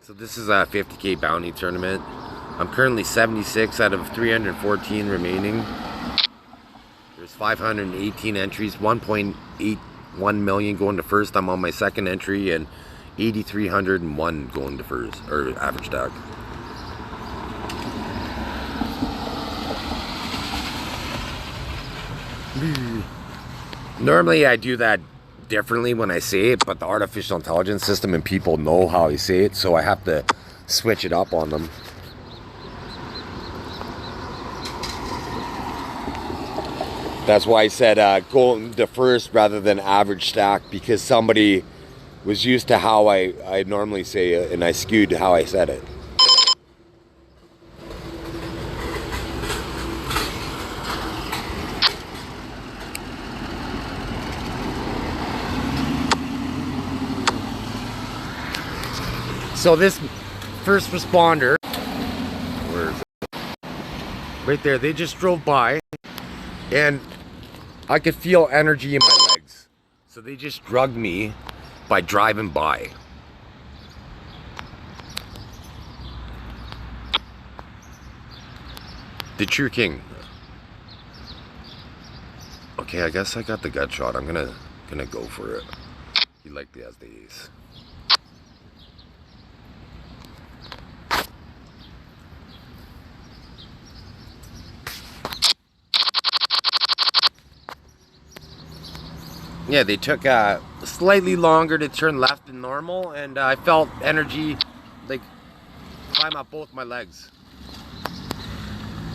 So this is a 50K bounty tournament. I'm currently 76 out of 314 remaining. There's 518 entries, 1.81 million going to first. I'm on my second entry, and 8,301 going to first, or average stack. Normally I do that differently when I say it, but the artificial intelligence system and people know how I say it, so I have to switch it up on them. That's why I said going to first rather than average stack, because somebody was used to how I normally say it, and I skewed how I said it. So this first responder, where is it? Right there, they just drove by and I could feel energy in my legs. So they just drugged me by driving by. The true king. Okay, I guess I got the gut shot. I'm gonna go for it. He liked the as the ace. Yeah, they took slightly longer to turn left than normal, and I felt energy like climb up both my legs.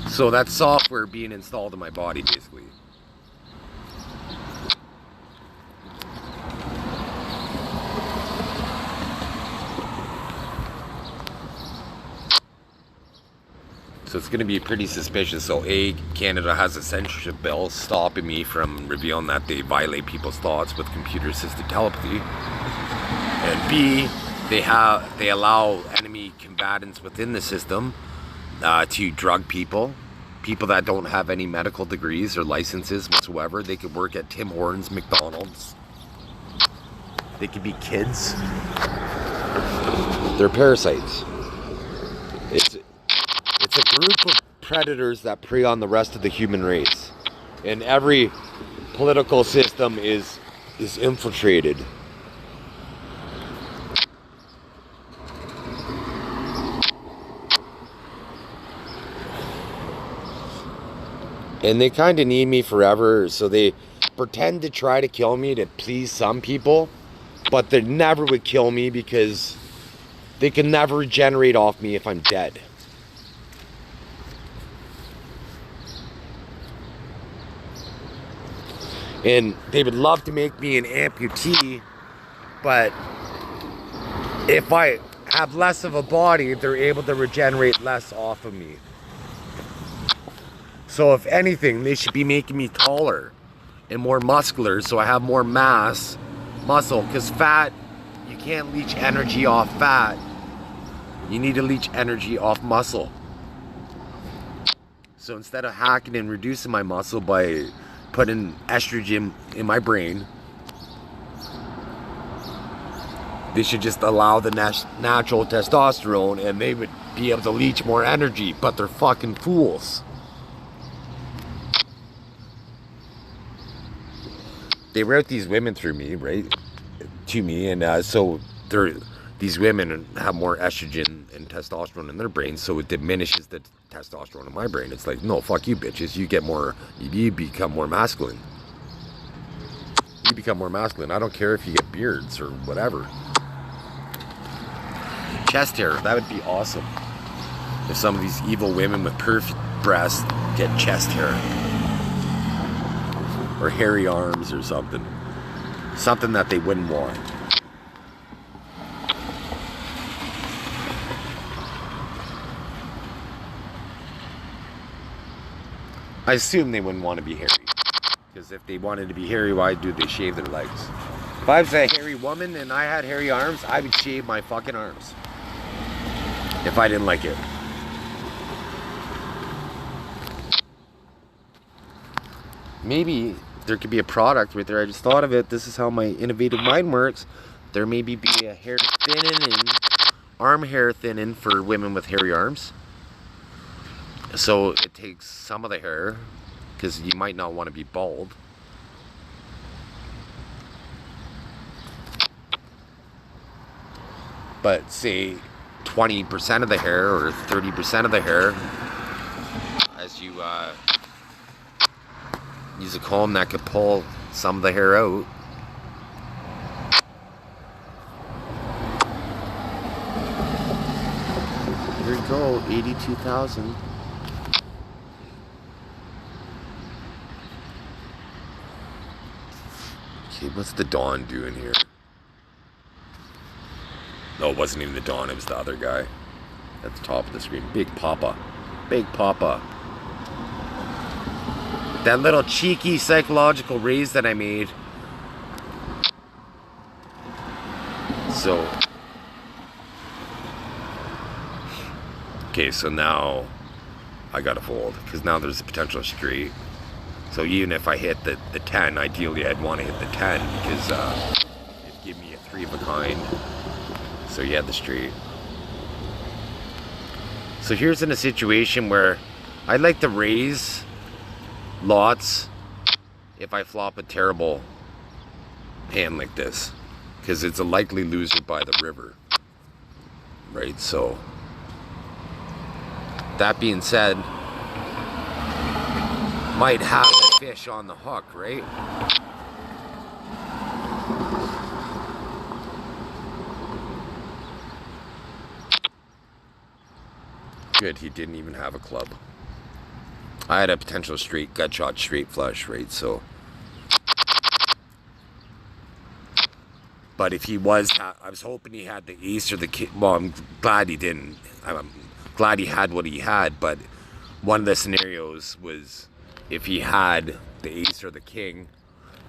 So that's software being installed in my body, basically. So it's going to be pretty suspicious. So A, Canada has a censorship bill stopping me from revealing that they violate people's thoughts with computer-assisted telepathy. And B, they allow enemy combatants within the system to drug people that don't have any medical degrees or licenses whatsoever. They could work at Tim Hortons, McDonald's. They could be kids. They're parasites. It's a group of predators that prey on the rest of the human race. And every political system is infiltrated. And they kind of need me forever, so they pretend to try to kill me to please some people, but they never would kill me because they can never regenerate off me if I'm dead. And they would love to make me an amputee, but if I have less of a body, they're able to regenerate less off of me. So if anything, they should be making me taller and more muscular so I have more muscle, because fat, you can't leach energy off fat. You need to leach energy off muscle. So instead of hacking and reducing my muscle by putting estrogen in my brain, they should just allow the natural testosterone and they would be able to leach more energy, but they're fucking fools. They route these women through me, right, to me, and so these women have more estrogen and testosterone in their brains, so it diminishes the testosterone in my brain. It's like, no, fuck you bitches, you become more masculine. You become more masculine. I don't care if you get beards or whatever. Chest hair, that would be awesome. If some of these evil women with perfect breasts get chest hair. Or hairy arms or something. Something that they wouldn't want. I assume they wouldn't want to be hairy. Because if they wanted to be hairy, why do they shave their legs? If I was a hairy woman and I had hairy arms, I would shave my fucking arms. If I didn't like it. Maybe there could be a product right there. I just thought of it. This is how my innovative mind works. There maybe be a hair thinning and arm hair thinning for women with hairy arms. So it takes some of the hair, because you might not want to be bald. But say 20% of the hair or 30% of the hair, as you use a comb that could pull some of the hair out. Here you go, 82,000. Okay, what's the Dawn doing here? No, it wasn't even the Dawn, it was the other guy at the top of the screen. Big Papa. Big Papa. That little cheeky psychological raise that I made. So. Okay, so now I gotta fold, because now there's a potential straight. So even if I hit the 10, ideally I'd want to hit the 10, because it'd give me a 3 of a kind. So you had the straight. So here's in a situation where I'd like to raise lots if I flop a terrible hand like this, because it's a likely loser by the river, right? So that being said, might have the fish on the hook, right? Good, he didn't even have a club. I had a potential straight gut shot, straight flush, right? So, but if he was, I was hoping he had the ace or the king. Well, I'm glad he didn't. I'm glad he had what he had, but one of the scenarios was if he had the ace or the king,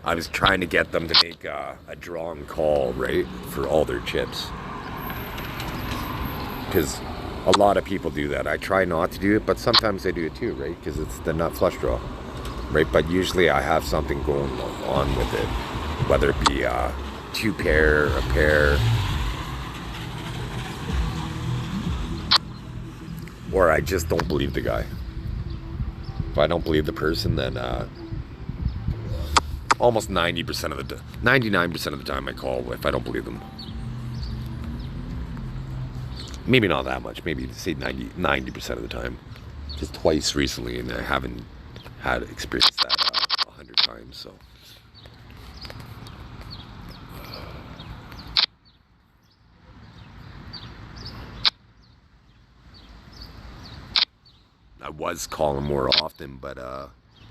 I was trying to get them to make a drawn call, right, for all their chips. Because a lot of people do that. I try not to do it, but sometimes I do it too, right? Because it's the nut flush draw, right? But usually I have something going on with it, whether it be a 2-pair, a pair, or I just don't believe the guy. If I don't believe the person, then almost 99% of the time I call if I don't believe them. Maybe not that much, maybe say 90% of the time. Just twice recently, and I haven't had experienced that 100 times, so. I was calling more often, but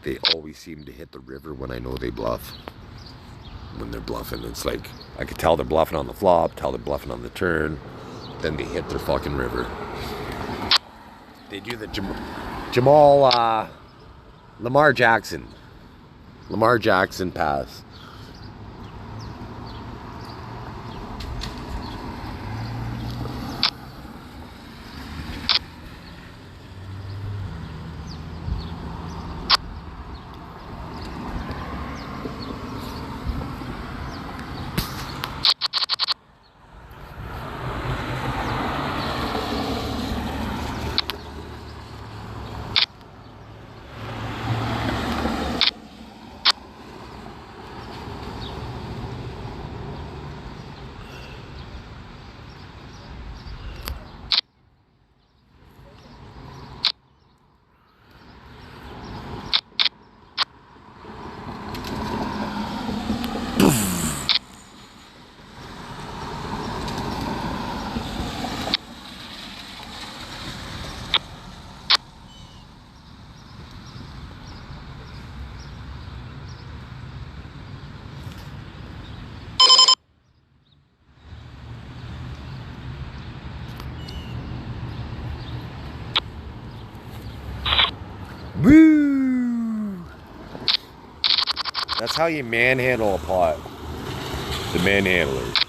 they always seem to hit the river when I know they bluff. When they're bluffing, it's like, I could tell they're bluffing on the flop, tell they're bluffing on the turn. Then they hit their fucking river. They do the Lamar Jackson pass. Woo! That's how you manhandle a pot. The manhandler.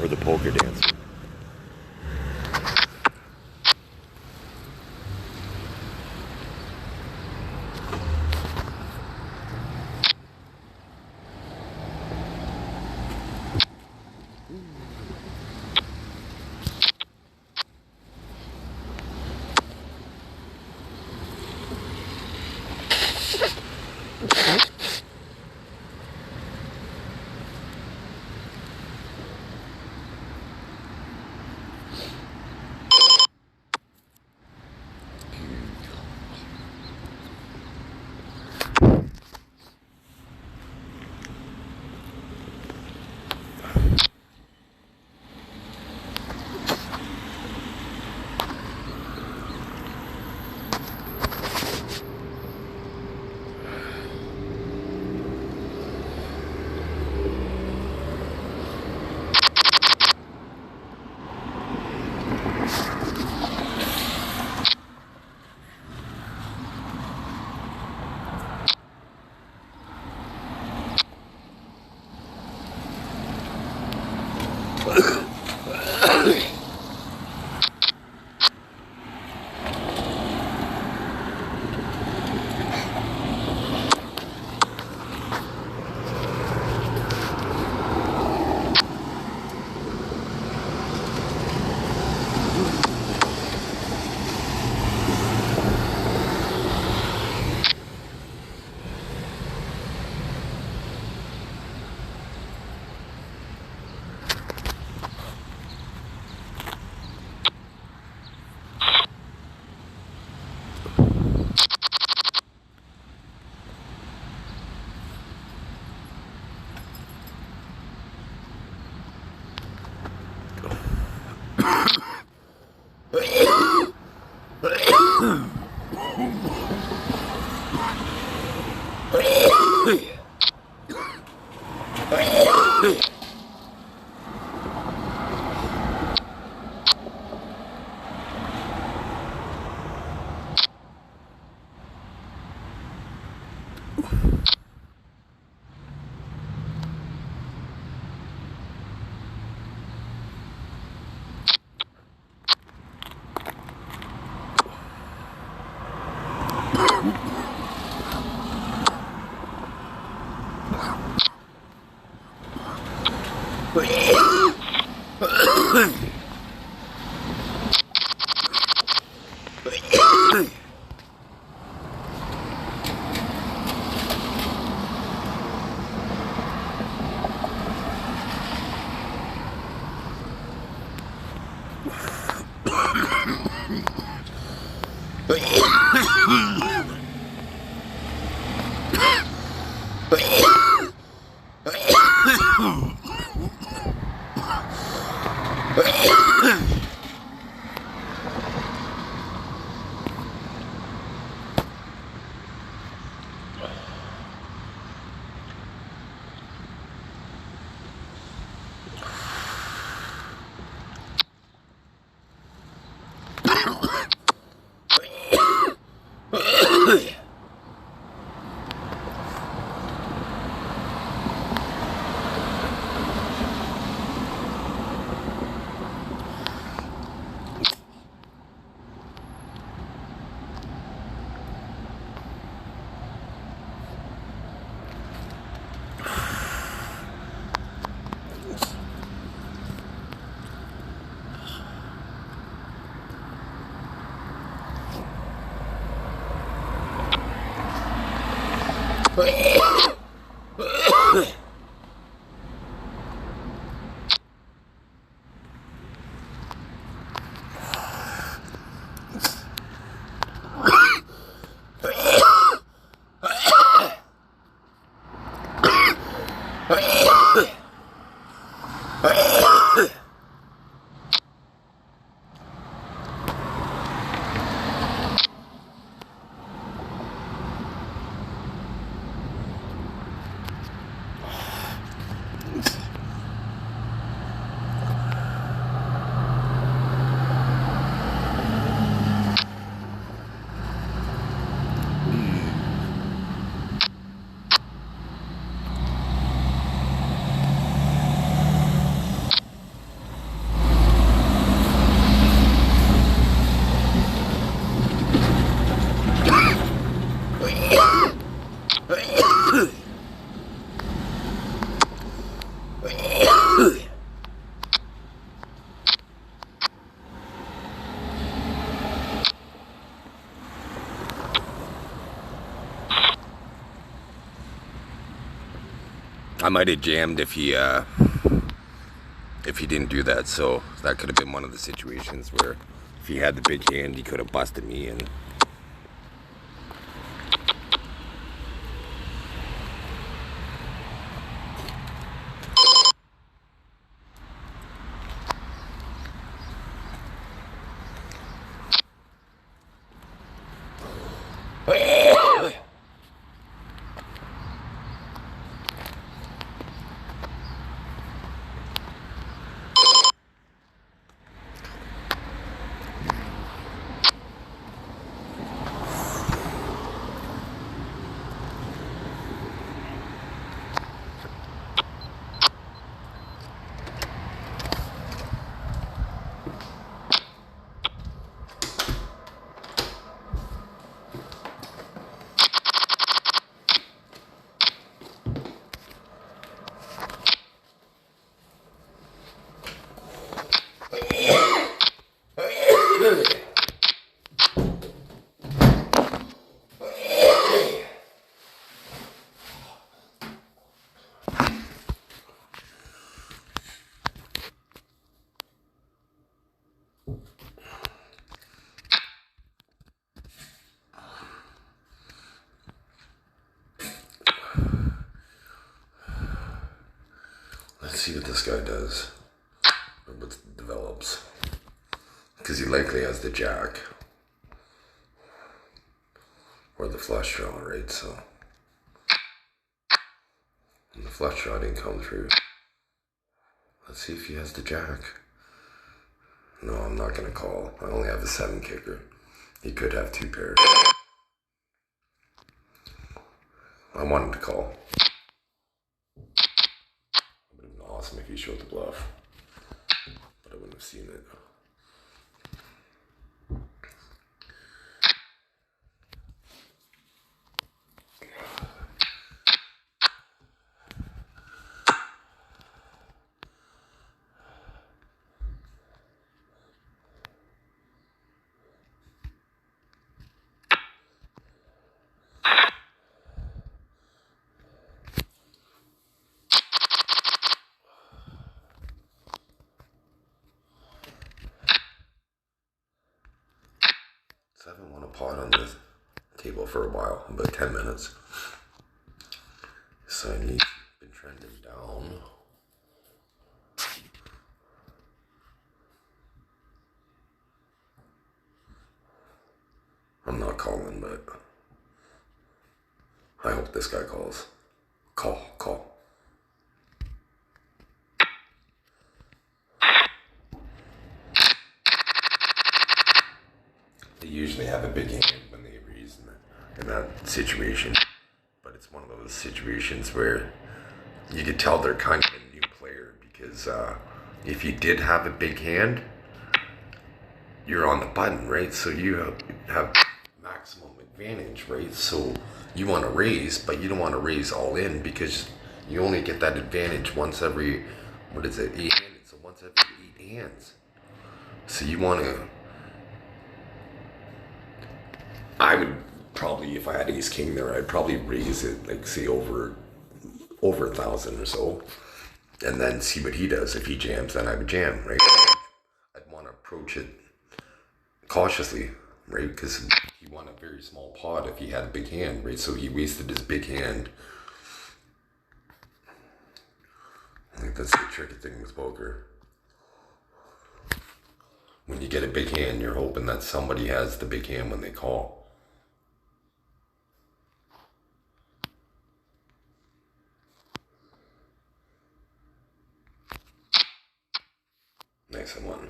Or the poker dancer. I might have jammed if he didn't do that, so that could have been one of the situations where if he had the big hand, he could have busted me in. Let's see what this guy does, or what develops, because he likely has the jack or the flush draw, right? So, and the flush draw didn't come through. Let's see if he has the jack. No, I'm not gonna call. I only have a 7 kicker. He could have 2 pairs. I wanted to call. It would have been awesome if he showed the bluff, but I wouldn't have seen it. So I haven't won a pot on this table for a while, about 10 minutes. So I need been trending down. I'm not calling, but I hope this guy calls. Call. They usually have a big hand when they raise in that situation, but it's one of those situations where you could tell they're kind of a new player, because if you did have a big hand, you're on the button, right? So you have maximum advantage, right? So you want to raise, but you don't want to raise all in, because you only get that advantage once every, 8 hands? So once every 8 hands. So you want to, I would probably, if I had ace king there, I'd probably raise it, like say over 1,000 or so, and then see what he does. If he jams, then I would jam, right? I'd want to approach it cautiously, right? Because he won a very small pot if he had a big hand, right? So he wasted his big hand. I think that's the tricky thing with poker. When you get a big hand, you're hoping that somebody has the big hand when they call. Nice one.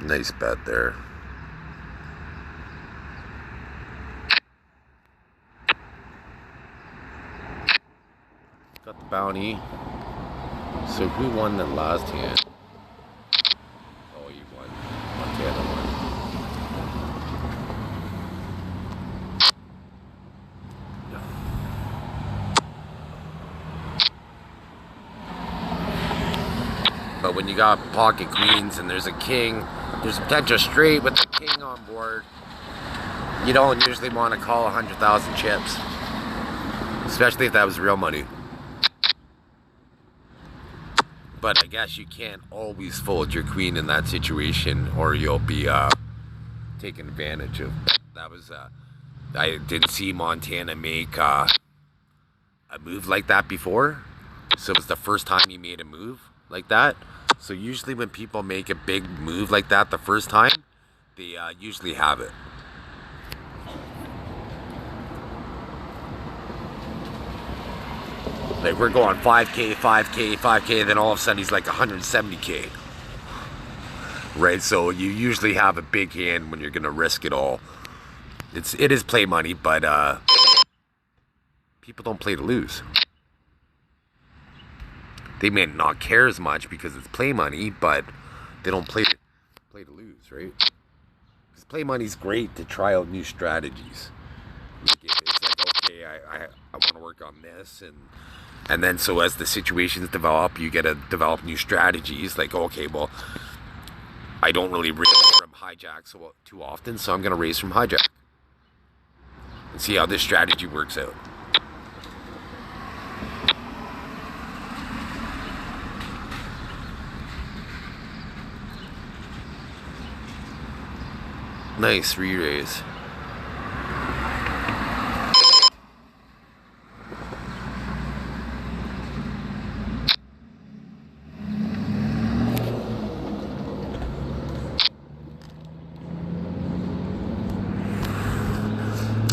Nice bet there. Got the bounty. So who won the last hand? Oh, you won. Montana won. when you got pocket queens and there's a king, there's potential straight with the king on board, you don't usually want to call 100,000 chips, especially if that was real money. But I guess you can't always fold your queen in that situation, or you'll be taken advantage of. That was I didn't see Montana make a move like that before, so it was the first time he made a move like that. So usually when people make a big move like that the first time, they usually have it. Like we're going 5K, 5K, 5K, and then all of a sudden he's like 170K. Right, so you usually have a big hand when you're gonna risk it all. It is play money, but people don't play to lose. They may not care as much because it's play money, but they don't play to lose, right? Because play money's great to try out new strategies. Like it's like, okay, I want to work on this, and then so as the situations develop, you get to develop new strategies. Like, okay, well, I don't really raise from hijack too often, so I'm going to raise from hijack and see how this strategy works out. Nice re-raise.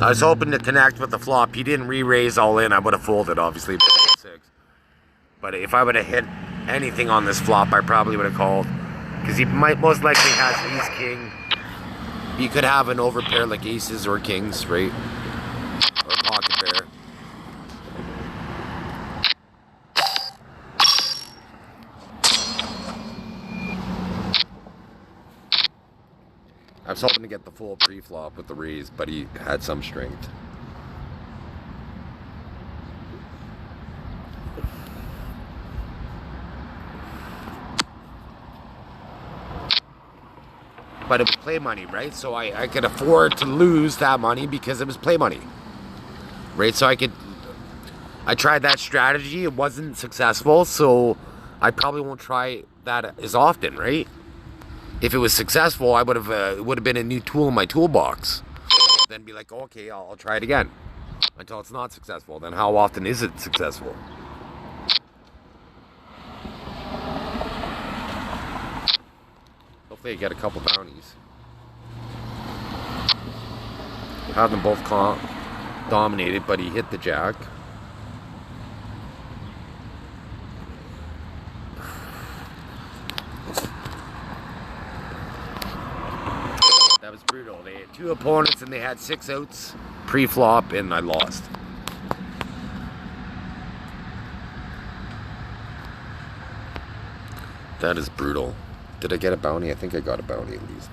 I was hoping to connect with the flop. He didn't re-raise all in. I would have folded, obviously. 6. But if I would have hit anything on this flop, I probably would have called. Because he might most likely has ace king. He could have an overpair like aces or kings, right? Or pocket pair. I was hoping to get the full pre-flop with the raise, but he had some strength. But it was play money, right? So I could afford to lose that money because it was play money. Right? So I tried that strategy. It wasn't successful, so I probably won't try that as often, right? If it was successful, I would have it would have been a new tool in my toolbox. Then be like, okay, I'll try it again until it's not successful. Then how often is it successful? Hopefully I get a couple bounties. Have them both dominated, but he hit the jack. That was brutal. They had 2 opponents and they had 6 outs pre-flop, and I lost. That is brutal. Did I get a bounty? I think I got a bounty at least.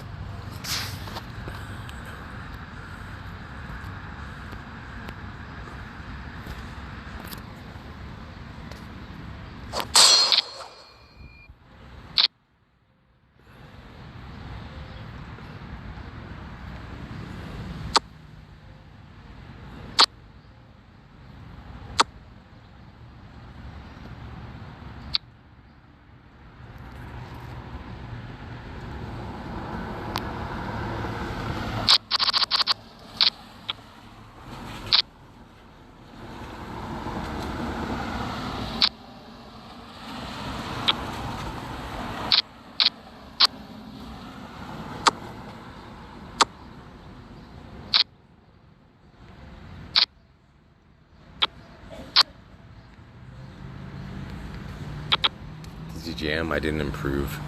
Jam, I didn't improve.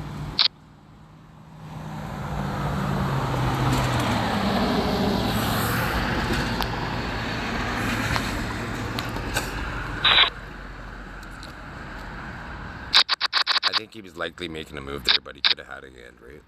I think he was likely making a move there, but he could have had a hand, right?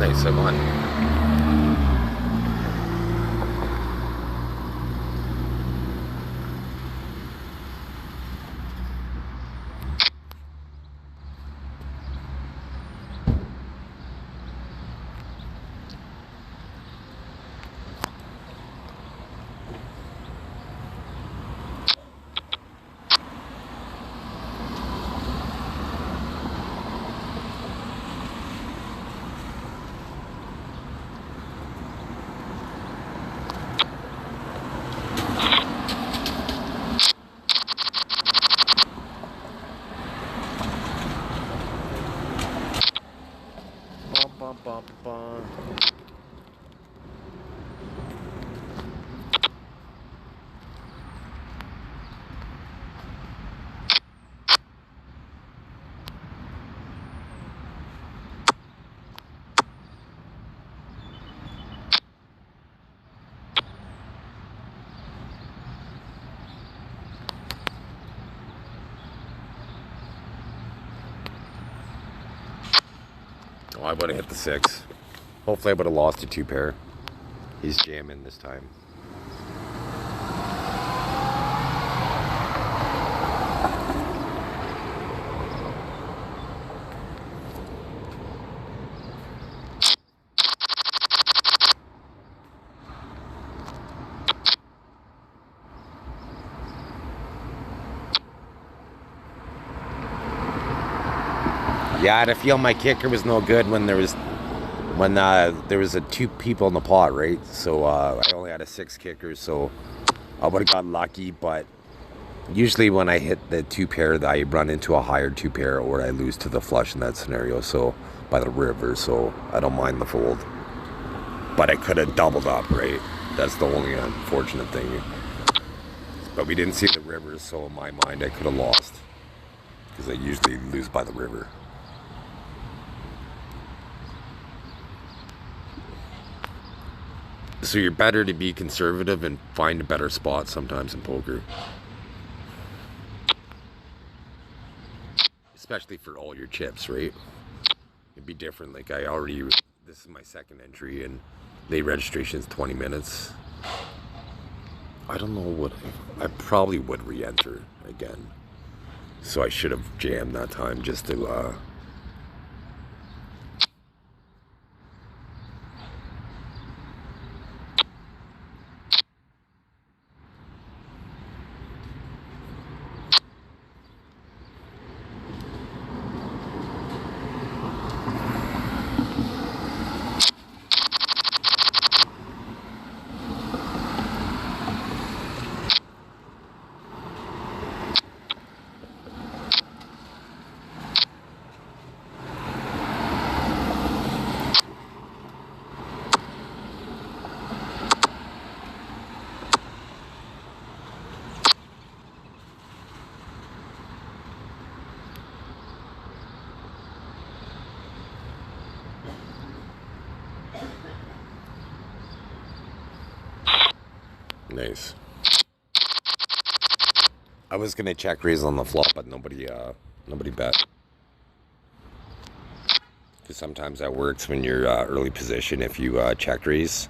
Nice, I won. Oh, I would have hit the 6. Hopefully I would have lost a 2 pair. He's jamming this time. Yeah, I had to feel my kicker was no good when there was a 2 people in the pot, right? So I only had a 6 kicker, so I would have got lucky. But usually when I hit the 2 pair, I run into a higher 2 pair, or I lose to the flush in that scenario. So by the river, so I don't mind the fold. But I could have doubled up, right? That's the only unfortunate thing. But we didn't see the river, so in my mind, I could have lost because I usually lose by the river. So you're better to be conservative and find a better spot sometimes in poker. Especially for all your chips, right? It'd be different. Like this is my second entry and the registration is 20 minutes. I don't know what, I probably would re-enter again. So I should have jammed that time just to, nice. I was gonna check raise on the flop, but nobody bet. Because sometimes that works when you're early position if you check raise.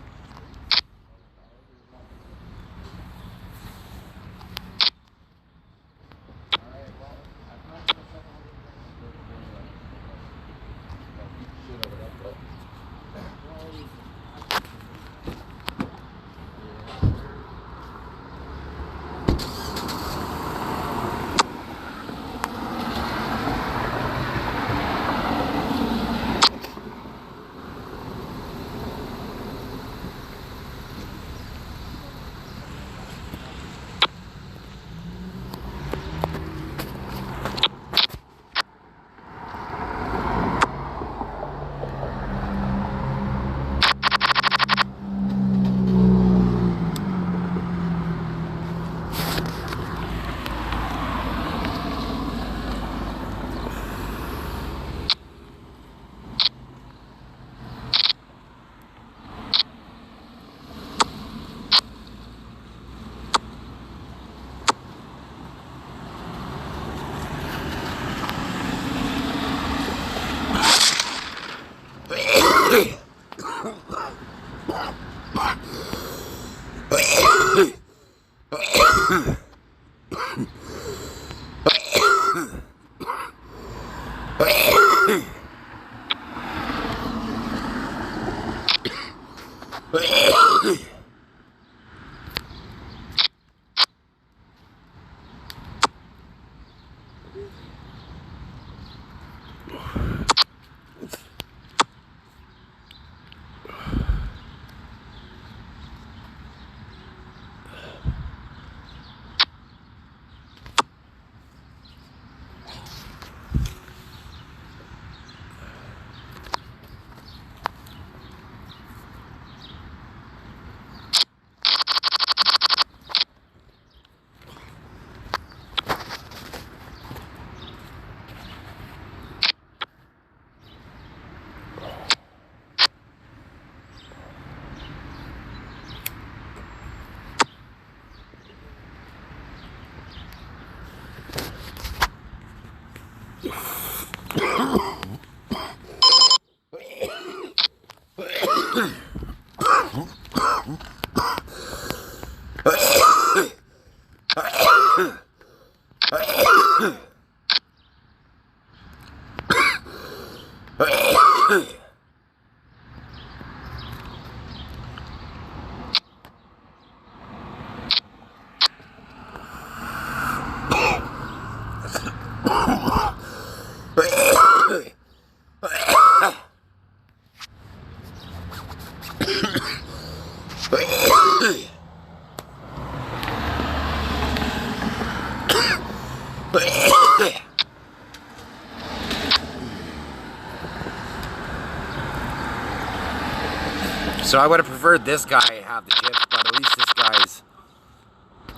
So I would have preferred this guy have the chips, but at least this guy's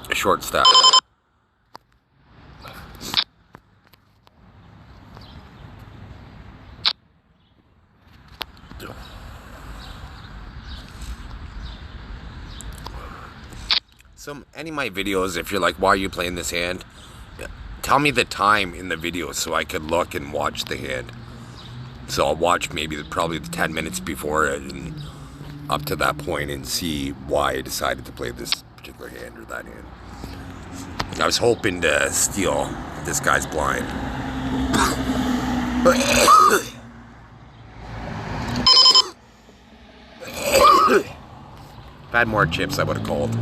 a short stack. So any of my videos, if you're like, why are you playing this hand? Tell me the time in the video so I could look and watch the hand. So I'll watch maybe probably the 10 minutes before it and up to that point and see why I decided to play this particular hand or that hand. I was hoping to steal this guy's blind. If I had more chips, I would have called.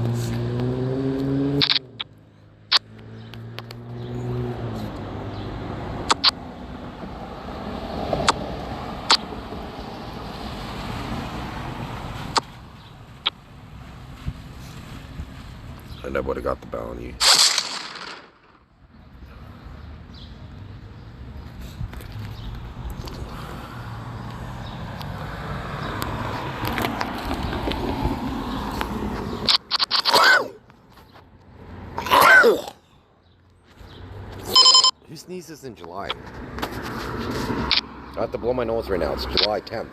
And I would have got the bounty. Who sneezes in July? I have to blow my nose right now. It's July 10th.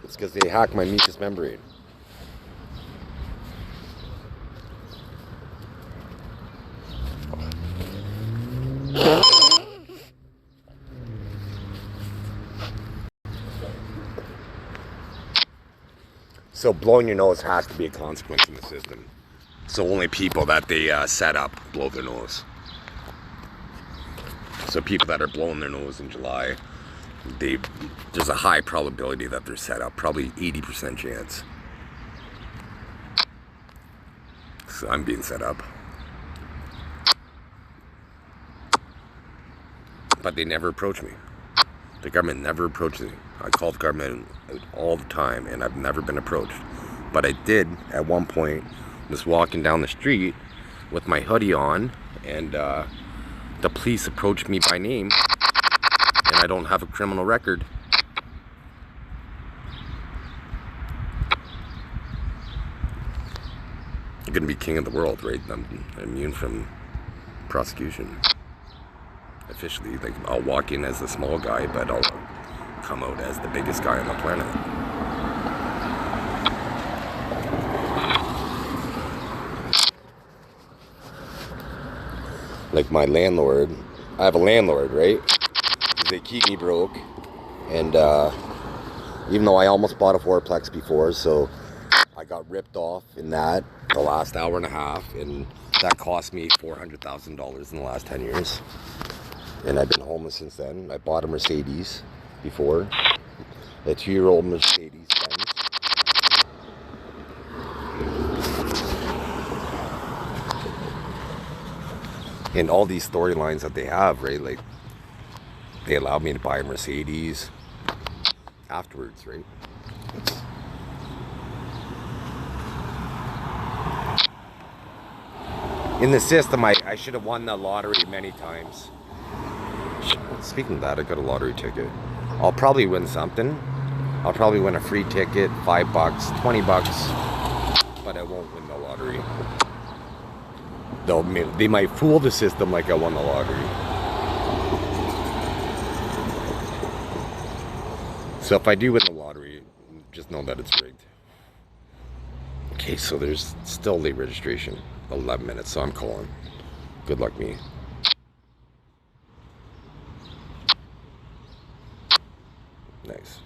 It's because they hacked my mucous membrane. So blowing your nose has to be a consequence in the system. So only people that they set up blow their nose. So people that are blowing their nose in July, there's a high probability that they're set up, probably 80% chance. So I'm being set up. But they never approach me. The government never approached me. I called the government all the time and I've never been approached. But I did at one point, was walking down the street with my hoodie on and the police approached me by name and I don't have a criminal record. I'm gonna be king of the world, right? I'm immune from prosecution. Officially, like, I'll walk in as the small guy, but I'll come out as the biggest guy on the planet. Like my landlord, I have a landlord, right? They keep me broke, and even though I almost bought a fourplex before, so I got ripped off in that the last hour and a half, and that cost me $400,000 in the last 10 years. And I've been homeless since then. I bought a Mercedes before, a 2-year-old Mercedes Benz. And all these storylines that they have, right? Like, they allowed me to buy a Mercedes afterwards, right? In the system, I should have won the lottery many times. Speaking of that, I got a lottery ticket. I'll probably win something. I'll probably win a free ticket, $5, $20, but I won't win the lottery. They might fool the system like I won the lottery. So if I do win the lottery, just know that it's rigged. Okay, so there's still late registration. 11 minutes, so I'm calling. Good luck, me. Nice.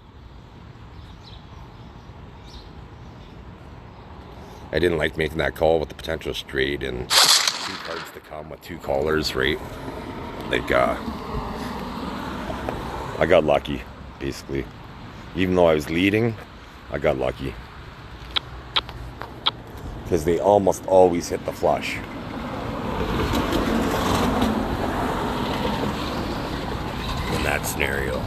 I didn't like making that call with the potential straight and 2 cards to come with 2 callers, right? Like, I got lucky, basically. Even though I was leading, I got lucky. Because they almost always hit the flush. In that scenario.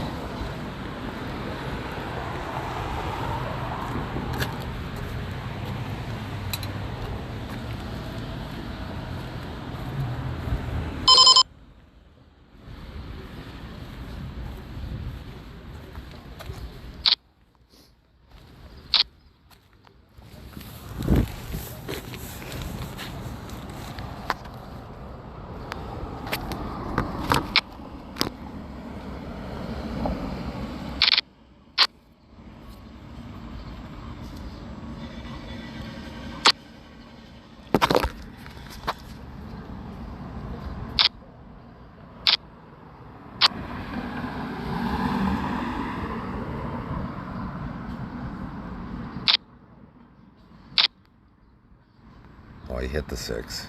Oh, he hit the 6.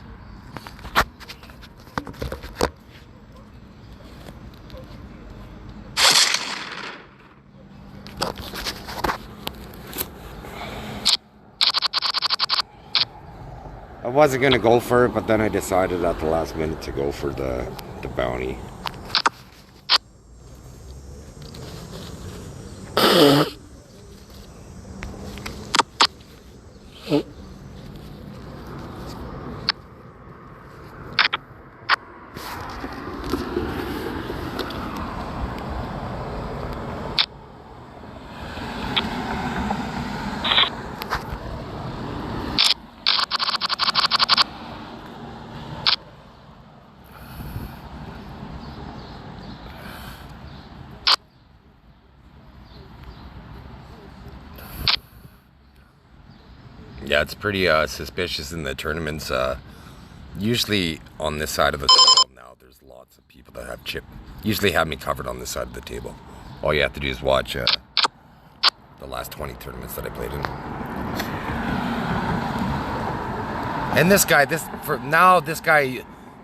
I wasn't going to go for it, but then I decided at the last minute to go for the bounty. Yeah, it's pretty suspicious in the tournaments. Usually on this side of the table now, there's lots of people that have chip. Usually have me covered on this side of the table. All you have to do is watch the last 20 tournaments that I played in. And this guy, it's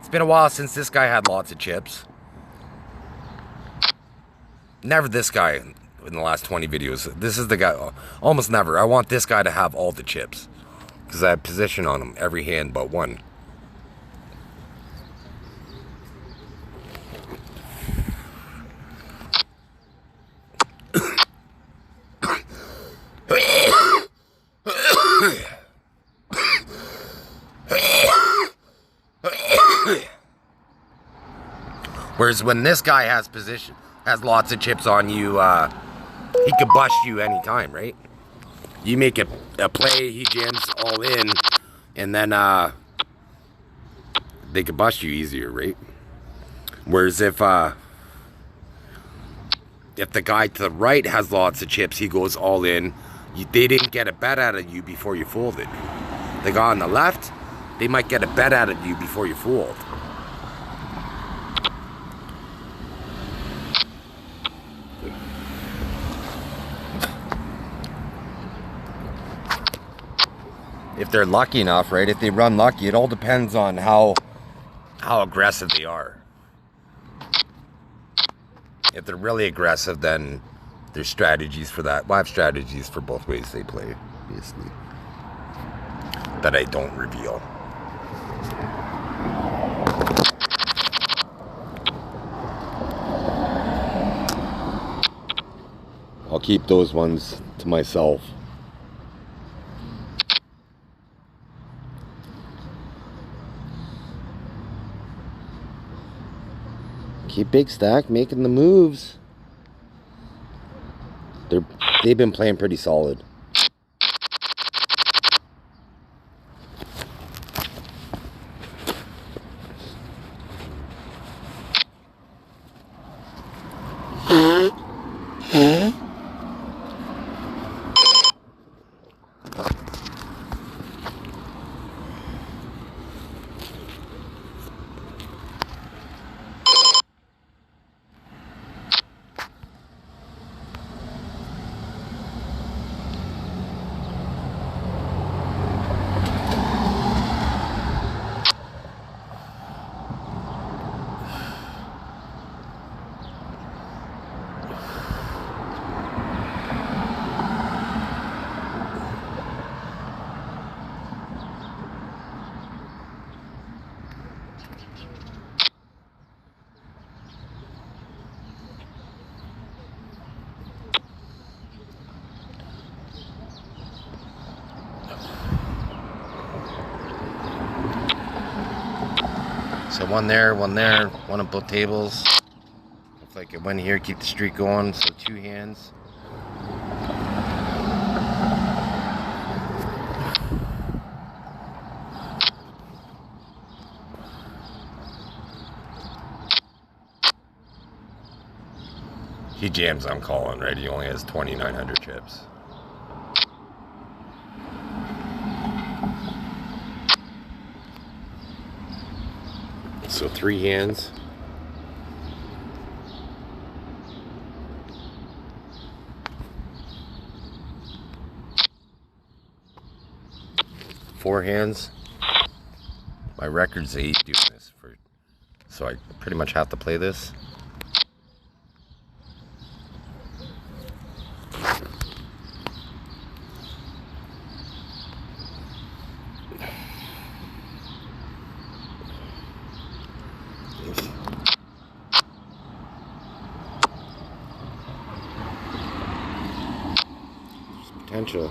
been a while since this guy had lots of chips. Never this guy in the last 20 videos. This is the guy, almost never. I want this guy to have all the chips. Because I have position on him every hand but one. Whereas when this guy has lots of chips on you, he could bust you anytime, right? You make a play, he jams all in, and then they could bust you easier, right? Whereas if the guy to the right has lots of chips, he goes all in. They didn't get a bet out of you before you folded. The guy on the left, they might get a bet out of you before you fold. if they're lucky enough, right? If they run lucky, it all depends on how aggressive they are. If they're really aggressive, then there's strategies for that. Well, I have strategies for both ways they play, obviously, that I don't reveal. I'll keep those ones to myself. Keep big stack making the moves. They've been playing pretty solid. So one there, one on both tables. Looks like it went here, keep the streak going, so 2 hands. He jams, I'm calling, right? He only has 2,900 chips. So 3 hands. Four hands. My record's 8 doing this so I pretty much have to play this. Potential.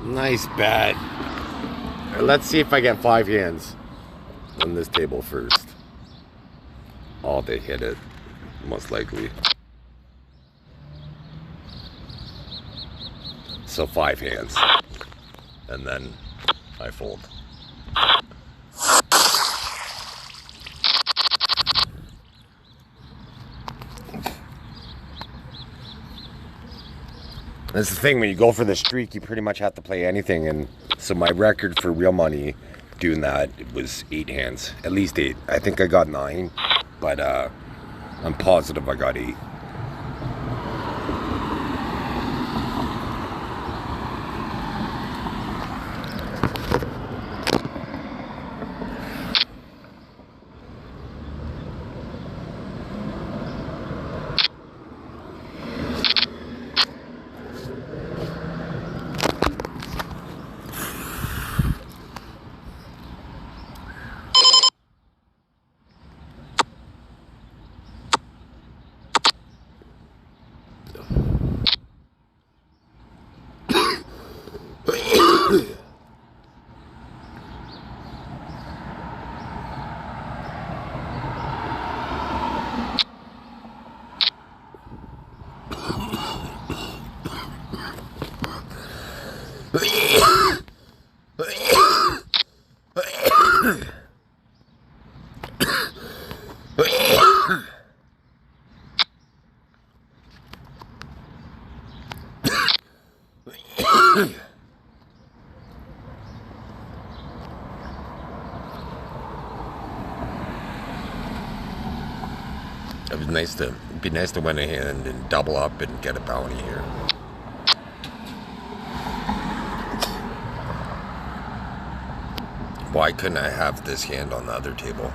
Nice bet. Let's see if I get 5 hands on this table first. Oh, they hit it, most likely. So 5 hands, and then I fold. That's the thing, when you go for the streak, you pretty much have to play anything, and so my record for real money doing that was 8 hands, at least 8. I think I got 9, but I'm positive I got 8. It'd be nice to win a hand and double up and get a bounty here. Why couldn't I have this hand on the other table?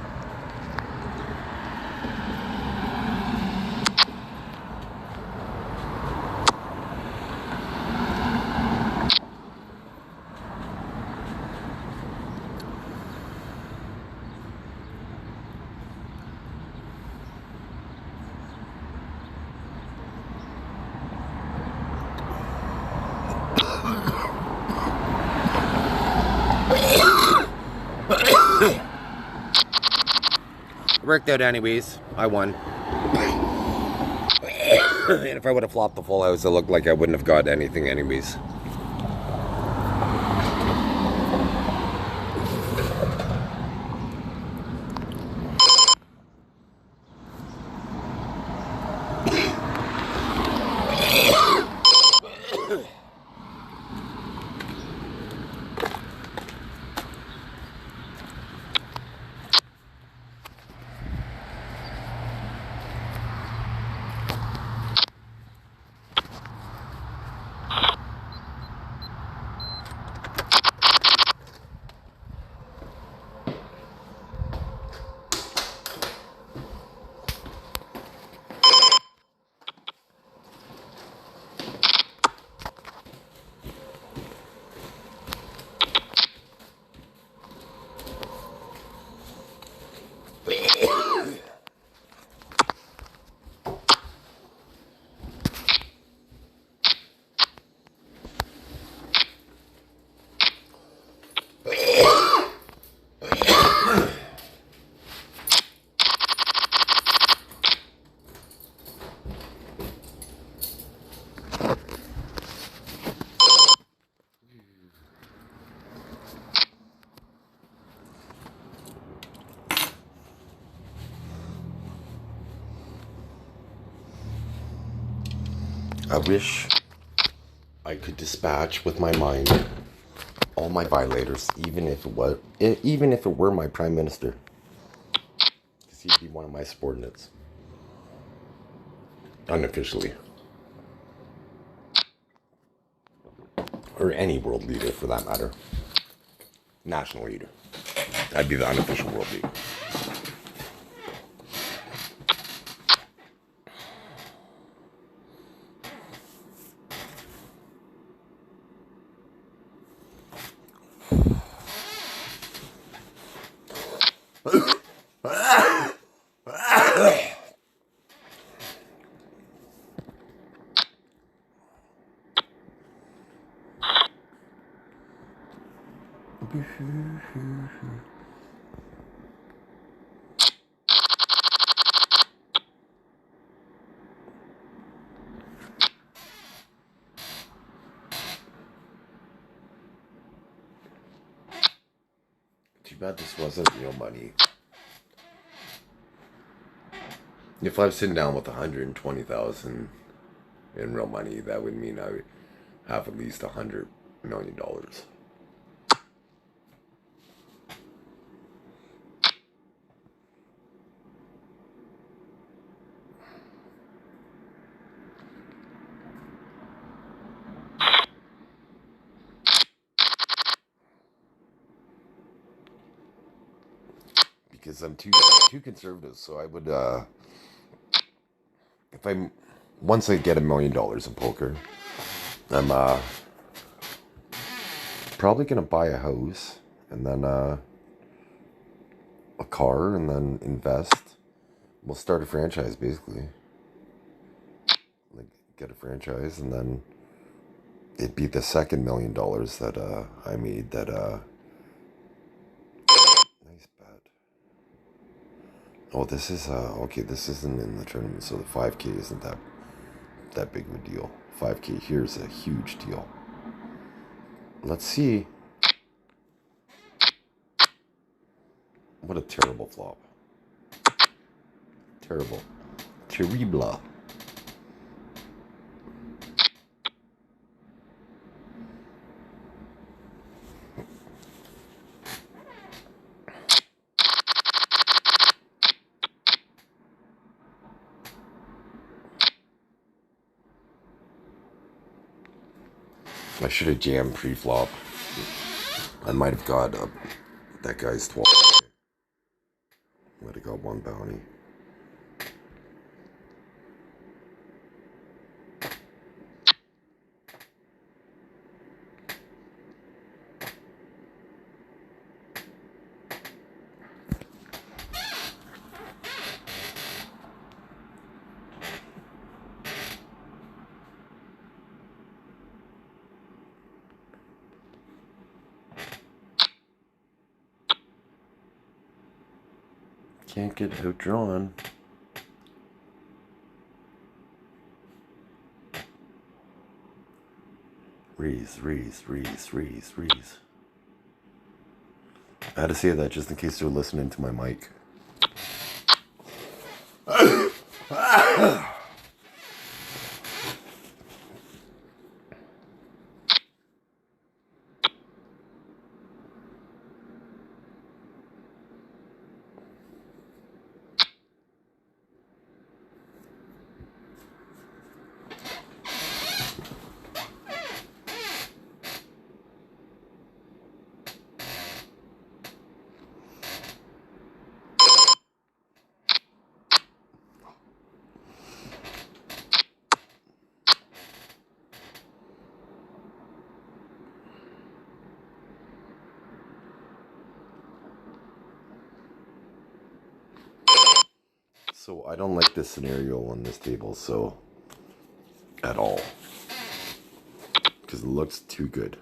It worked out anyways. I won. And if I would have flopped the full house, it looked like I wouldn't have got anything anyways. I wish I could dispatch with my mind all my violators, even if it were my prime minister, because he'd be one of my subordinates, unofficially, or any world leader for that matter, national leader. I'd be the unofficial world leader. Too bad this wasn't real money. If I was sitting down with 120,000 in real money, that would mean I would have at least $100 million. Because I'm too conservative, so I would once I get $1 million in poker, I'm probably gonna buy a house and then a car and then invest. We'll start a franchise basically. Like get a franchise and then it'd be the second $1 million that I made that nice bet. Oh, this is okay, this isn't in the tournament, so the 5K isn't that big of a deal. 5K here's a huge deal. Let's see. What a terrible flop. Terrible. Terrible. I should have jammed pre-flop. I might have got that guy's 12. Might have got one bounty. Can't get outdrawn. Raise. I had to say that just in case they're listening to my mic. So I don't like this scenario on this table, so at all, because it looks too good.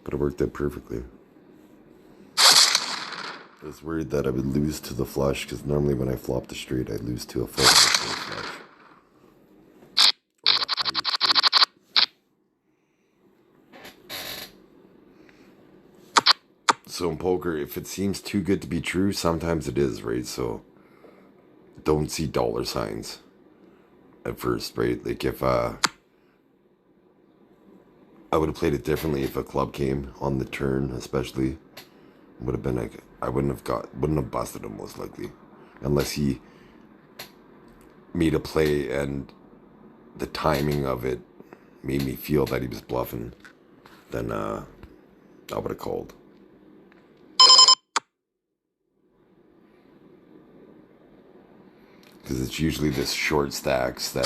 But it worked out perfectly. I was worried that I would lose to the flush, because normally when I flop the straight, I lose to a full flush. So in poker, if it seems too good to be true, sometimes it is, right? So don't see dollar signs at first, right? Like if I would have played it differently if a club came on the turn, especially. Would have been like, I wouldn't have busted him most likely, unless he made a play and the timing of it made me feel that he was bluffing. Then I would have called. Because it's usually this short stacks that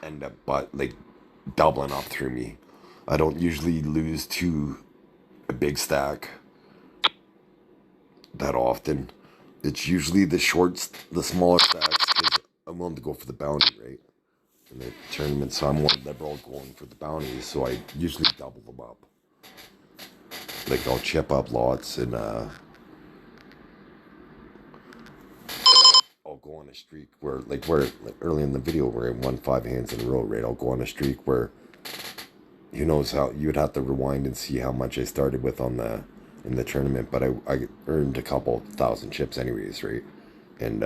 end up like doubling up through me. I don't usually lose to a big stack that often. It's usually the smaller stacks, because I'm willing to go for the bounty, right? In the tournament, so I'm more liberal going for the bounties, so I usually double them up. Like I'll chip up lots, and I'll go on a streak where early in the video where I won 5 hands in a row, right? I'll go on a streak where, who knows how, you would have to rewind and see how much I started with in the tournament, but I earned a couple thousand chips anyways, right? And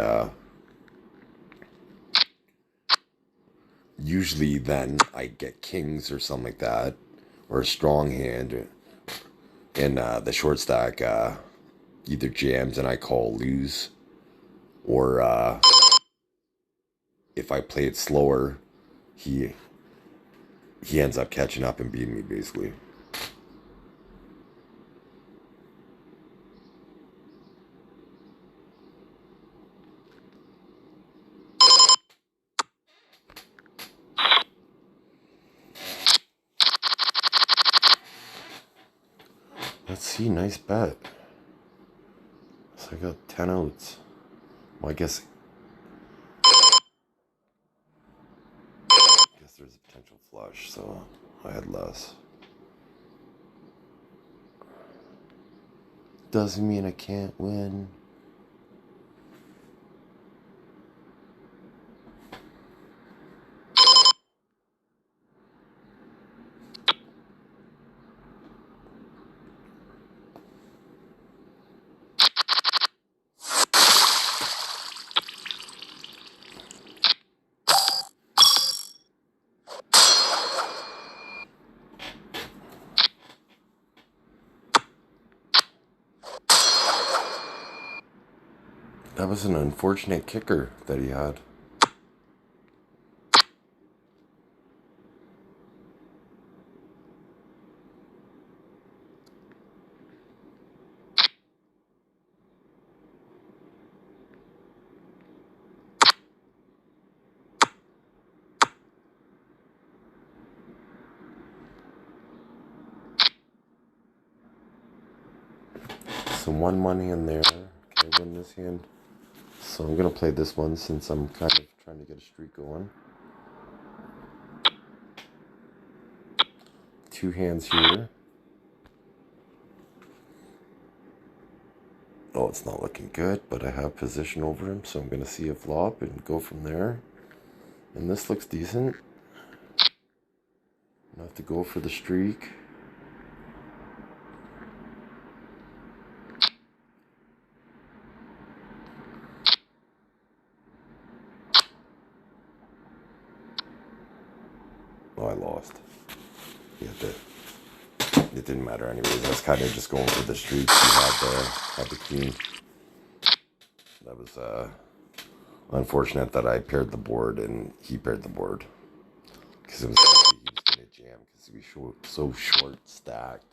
usually then I get kings or something like that, or a strong hand, and the short stack either jams and I call lose, or if I play it slower, he ends up catching up and beating me, basically. Let's see, nice bet. So I got 10 outs. Well, I guess there's a potential flush, so I had less. Doesn't mean I can't win. That was an unfortunate kicker that he had. Some one money in there. Can I win this hand? So I'm going to play this one since I'm kind of trying to get a streak going. 2 hands here. Oh, it's not looking good, but I have position over him, so I'm going to see a flop and go from there. And this looks decent. I have to go for the streak. Oh, I lost. Yeah, it didn't matter anyways. I was kind of just going for the streak. He had the queen. That was unfortunate that I paired the board and he paired the board. Because it was likely he was going to jam because we were so short stacked.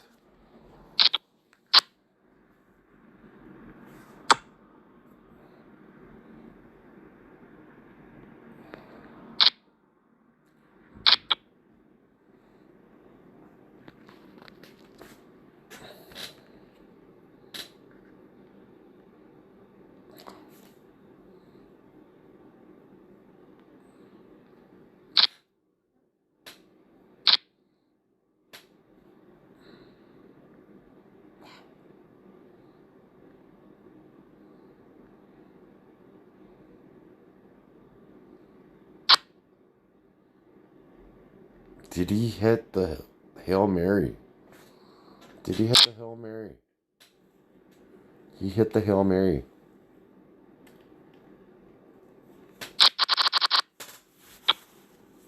Did he hit the Hail Mary? Did he hit the Hail Mary? He hit the Hail Mary.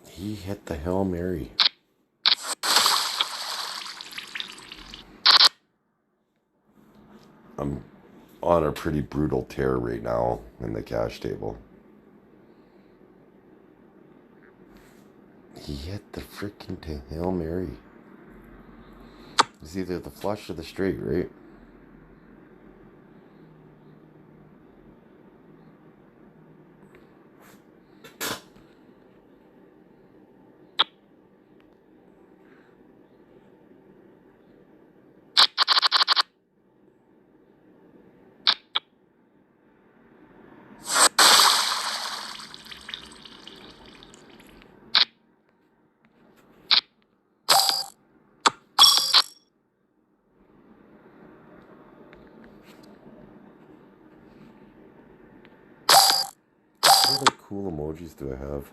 He hit the Hail Mary. I'm on a pretty brutal tear right now in the cash table. He hit the freaking Hail Mary. It's either the flush or the straight, right? What other cool emojis do I have?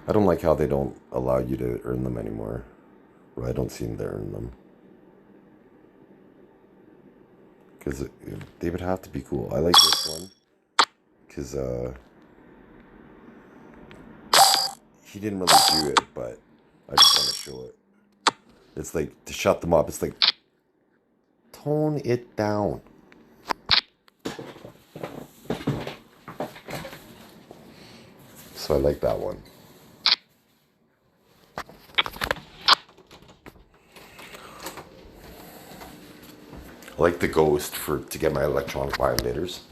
I don't like how they don't allow you to earn them anymore. Or I don't seem to earn them. Because they would have to be cool. I like this one. Because he didn't really do it, but I just want to show it. It's like, to shut them up, it's like, tone it down. So I like that one. I like the ghost to get my electronic violators.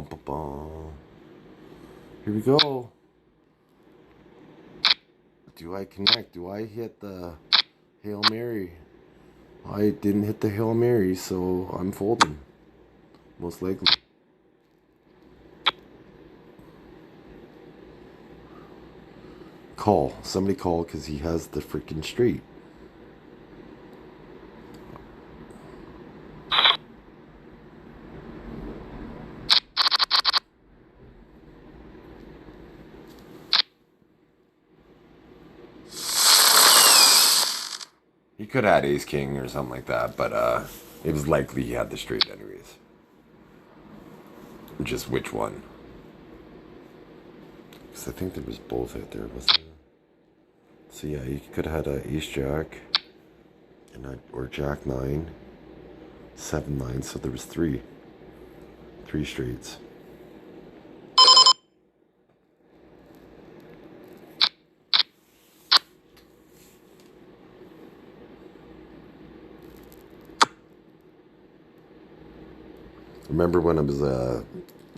Bum, bum, bum. Here we go. Do I connect? Do I hit the Hail Mary? I didn't hit the Hail Mary, so I'm folding. Most likely. Call. Somebody call because he has the freaking straight. He could have had ace king or something like that, but it was likely he had the straight anyways. Just which one? Because I think there was both out there, wasn't there? So yeah, you could have had a ace jack, and or jack 9, 7 9. So there was three straights. Remember when I was a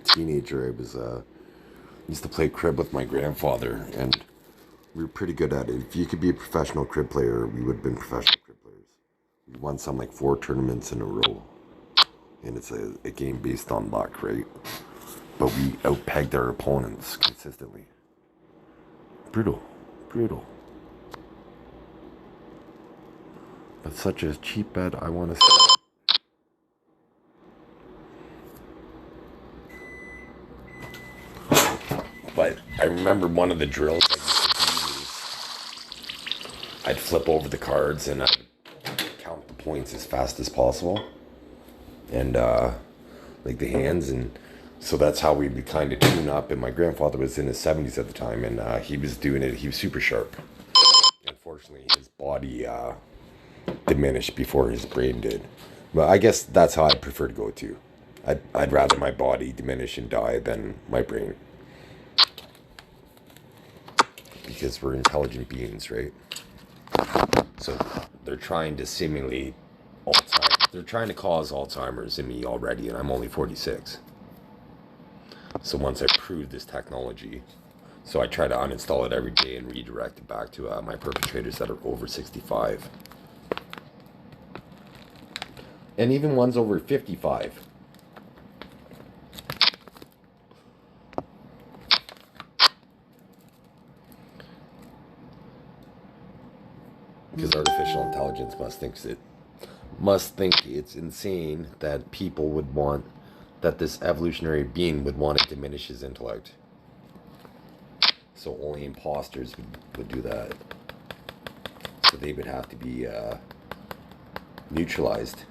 teenager, I used to play crib with my grandfather, and we were pretty good at it. If you could be a professional crib player, we would have been professional crib players. We won some like 4 tournaments in a row, and it's a game based on luck, right? But we outpegged our opponents consistently. Brutal. But such a cheap bet, I want to say. But I remember one of the drills I used to do was I'd flip over the cards and I'd count the points as fast as possible. And like the hands, and so that's how we'd kind of tune up. And my grandfather was in his 70s at the time, and he was doing it. He was super sharp. Unfortunately, his body diminished before his brain did. But I guess that's how I prefer to go to. I'd rather my body diminish and die than my brain. Because we're intelligent beings, right? So they're trying to simulate Alzheimer's. They're trying to cause Alzheimer's in me already, and I'm only 46. So once I prove this technology, so I try to uninstall it every day and redirect it back to my perpetrators that are over 65. And even ones over 55. Because artificial intelligence must think it's insane that people would want, that this evolutionary being would want to diminish his intellect. So only imposters would do that. So they would have to be neutralized.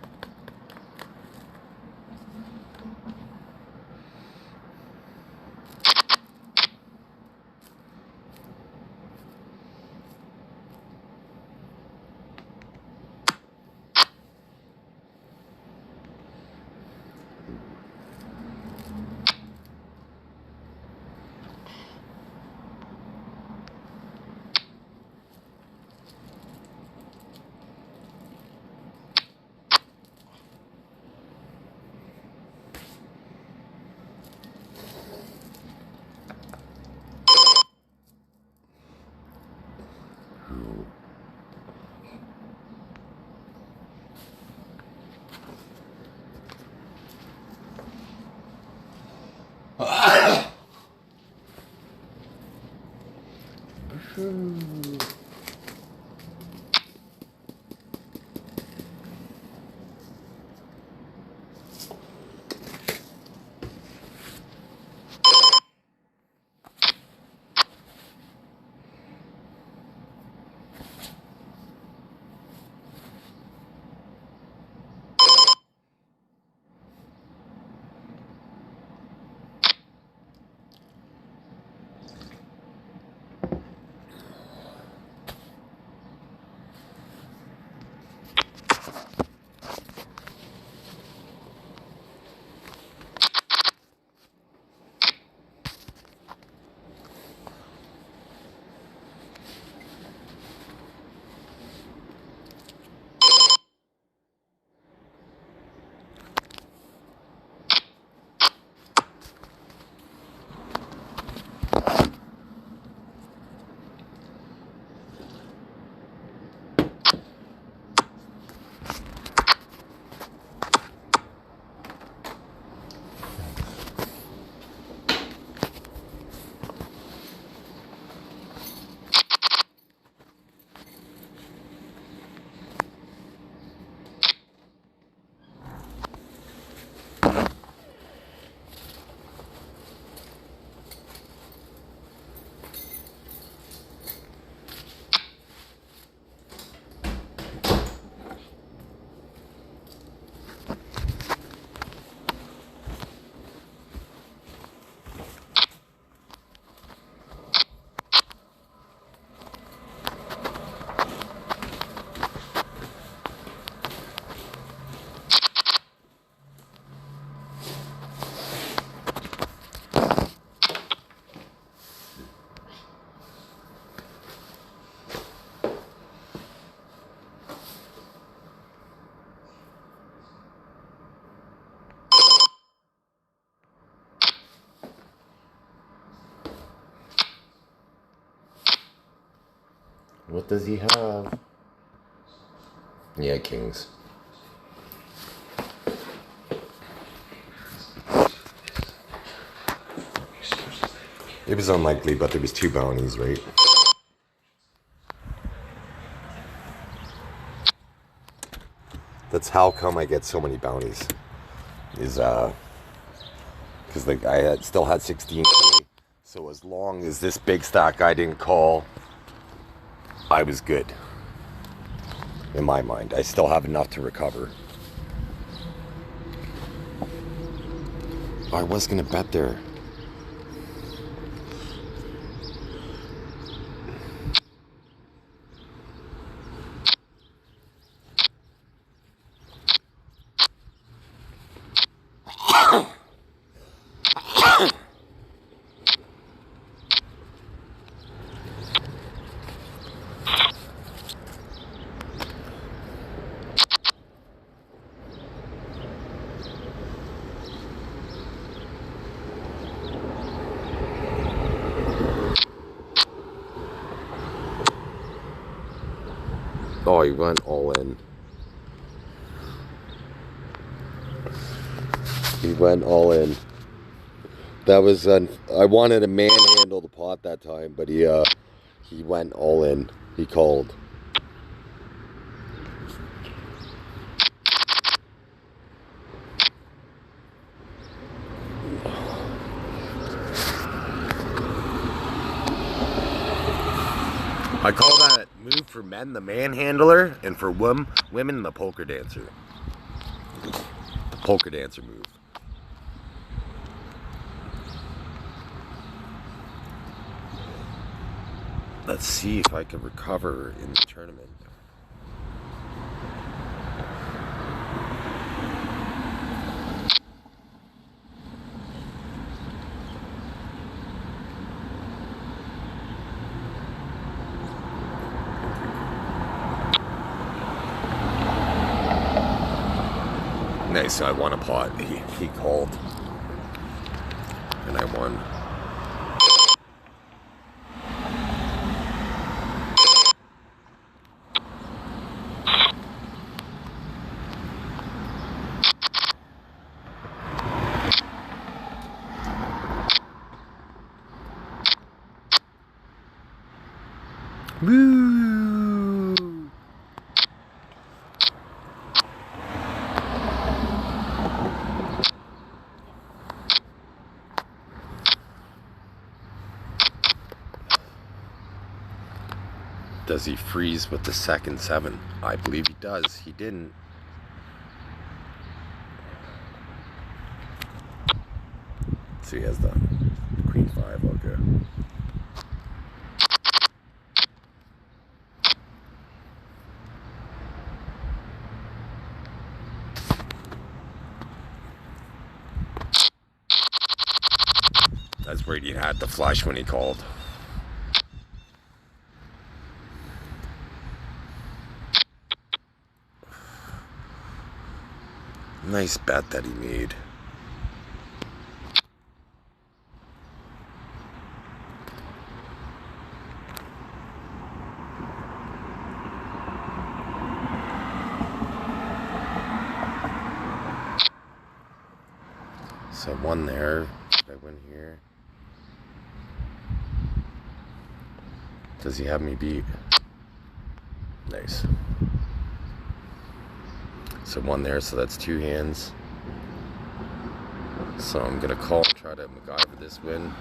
What does he have? Yeah, kings. It was unlikely, but there was 2 bounties, right? That's how come I get so many bounties. Is because like still had 16K. So as long as this big stack guy didn't call, I was good. In my mind, I still have enough to recover. I was gonna bet there. Oh, he went all in. He went all in. That was I wanted to manhandle the pot that time, but he went all in. He called. I call that move for men the manhandler, and for women the poker dancer. The poker dancer move. Let's see if I can recover in the tournament. Nice, so I won a pot. He called. And I won. Woo! Does he freeze with the second 7? I believe he does. He didn't. So he has the queen 5. Okay. That's where he had the flush when he called. Nice bet that he made. So 1 there. Did I win here? Does he have me beat? Nice. So 1 there, so that's 2 hands. So I'm gonna call and try to MacGyver this win.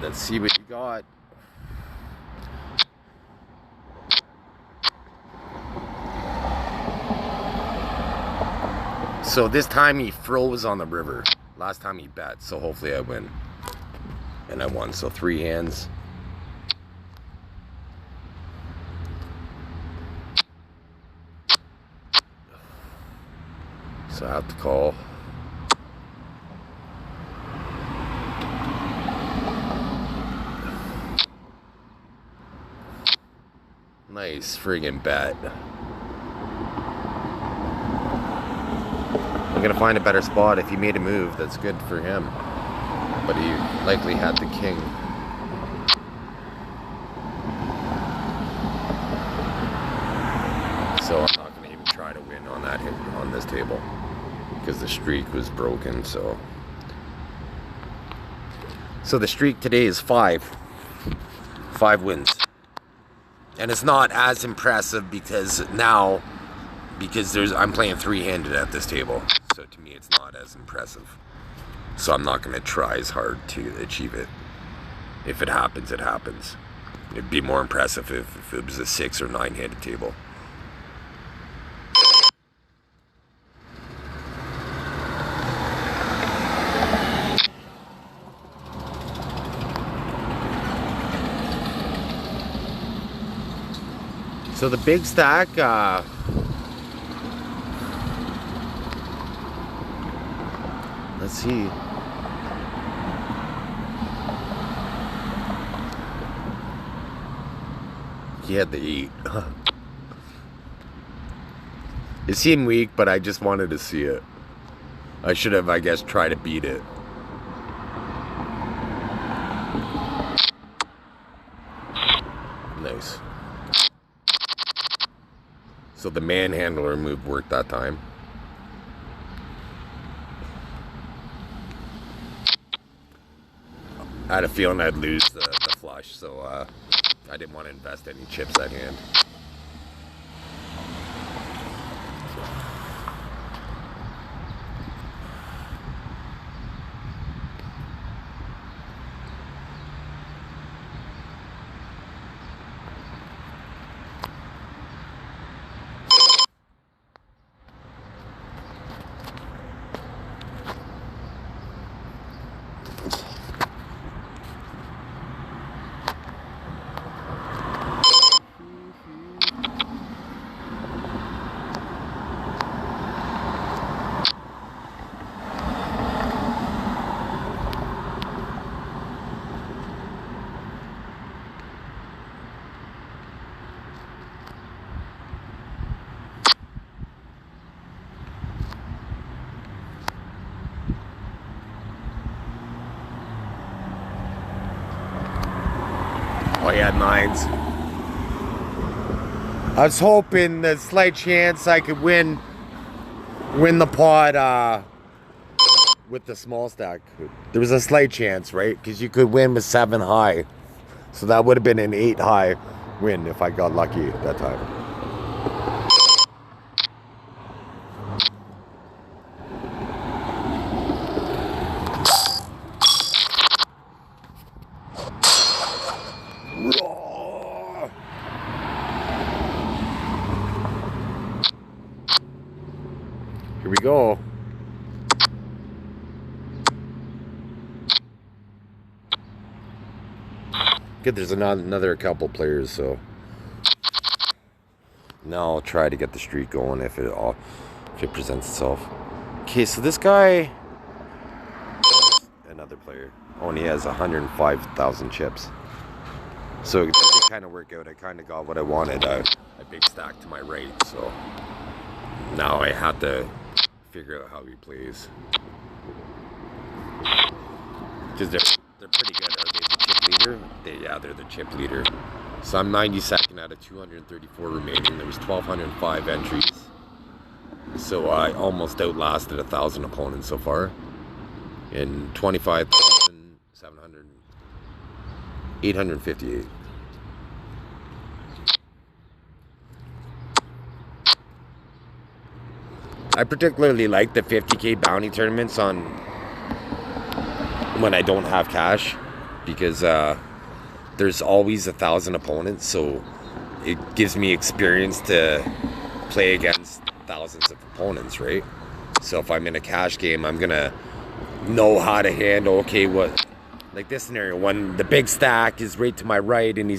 Let's see what you got. So this time he froze on the river. Last time he bet, so hopefully I win. And I won, so 3 hands. So I have to call. Nice friggin' bet. I'm gonna find a better spot. If he made a move, that's good for him. But he likely had the king. table because the streak was broken. So the streak today is 5 wins, and it's not as impressive because I'm playing 3-handed at this table, so to me it's not as impressive. So I'm not going to try as hard to achieve it. If it happens, it happens. It'd be more impressive if it was a 6 or 9-handed table. So the big stack, let's see. He had the 8. It seemed weak, but I just wanted to see it. I should have, I guess, tried to beat it. Nice. So the manhandler move worked that time. I had a feeling I'd lose the flush, so I didn't want to invest any chips at hand. Oh, he had 9s. I was hoping the slight chance I could win the pot with the small stack. There was a slight chance, right? Because you could win with 7 high. So that would have been an 8 high win if I got lucky at that time. Here we go. Good, there's another couple players, so now I'll try to get the streak going if it presents itself. Okay, so this guy, another player, only has 105,000 chips. So it did kind of work out. I kind of got what I wanted. A big stack to my right, so now I have to figure out how he plays. Because they're pretty good. Are they the chip leader? Yeah, they're the chip leader. So I'm 92nd out of 234 remaining. There was 1,205 entries. So I almost outlasted 1,000 opponents so far. In 858. I particularly like the 50K bounty tournaments on when I don't have cash, because there's always 1,000 opponents, so it gives me experience to play against thousands of opponents, right? So if I'm in a cash game, I'm gonna know how to handle, okay, what, like this scenario, when the big stack is right to my right, and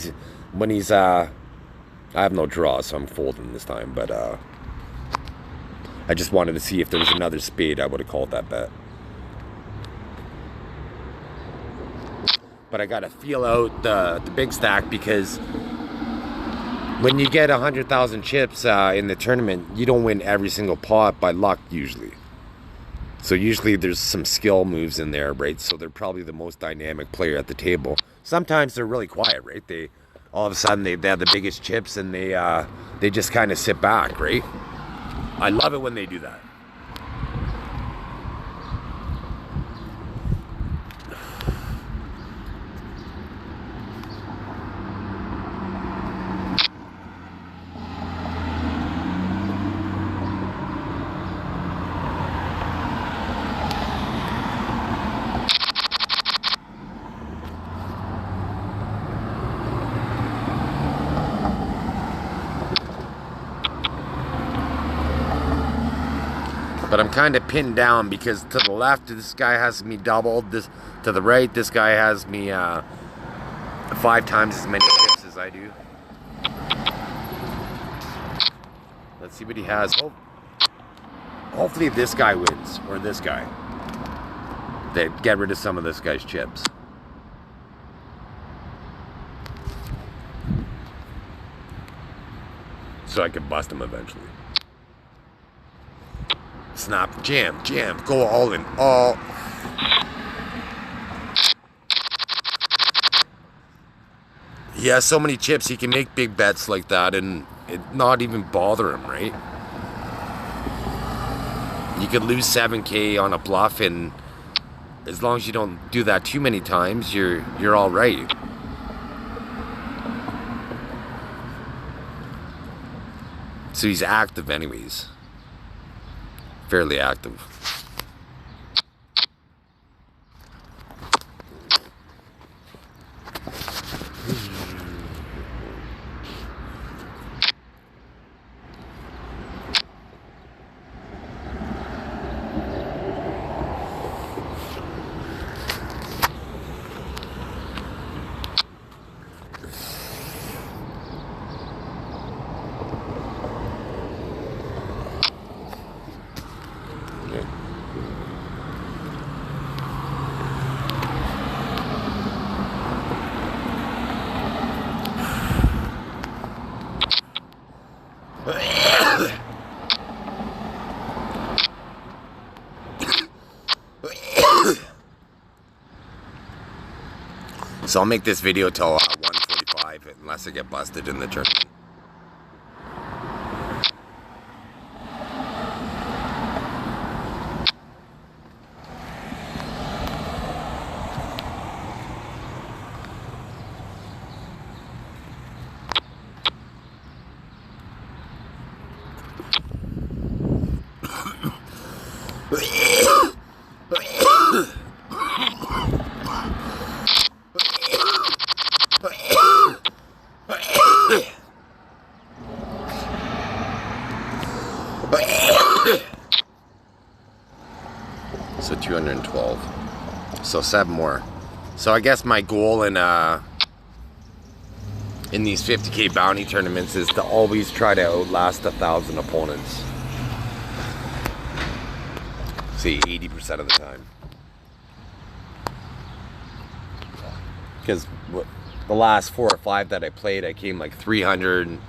I have no draw, so I'm folding this time, but I just wanted to see if there was another spade, I would have called that bet. But I gotta feel out the big stack, because when you get 100,000 chips in the tournament, you don't win every single pot by luck usually. So usually there's some skill moves in there, right? So they're probably the most dynamic player at the table. Sometimes they're really quiet, right? They all of a sudden they have the biggest chips, and they just kind of sit back, right? I love it when they do that. But I'm kind of pinned down because to the left, this guy has me doubled. This to the right, this guy has me 5 times as many chips as I do. Let's see what he has. Hopefully this guy wins, or this guy. They get rid of some of this guy's chips. So I can bust him eventually. Snap, jam, go all in, all. He has so many chips, he can make big bets like that and it not even bother him, right? You could lose 7K on a bluff, and as long as you don't do that too many times, you're all right. So he's active anyways. Fairly active. So I'll make this video till 1:45 unless I get busted in the tournament. So 212. So 7 more. So I guess my goal in these 50K bounty tournaments is to always try to outlast 1,000 opponents. Say 80% of the time. Because the last 4 or 5 that I played, I came like 390th,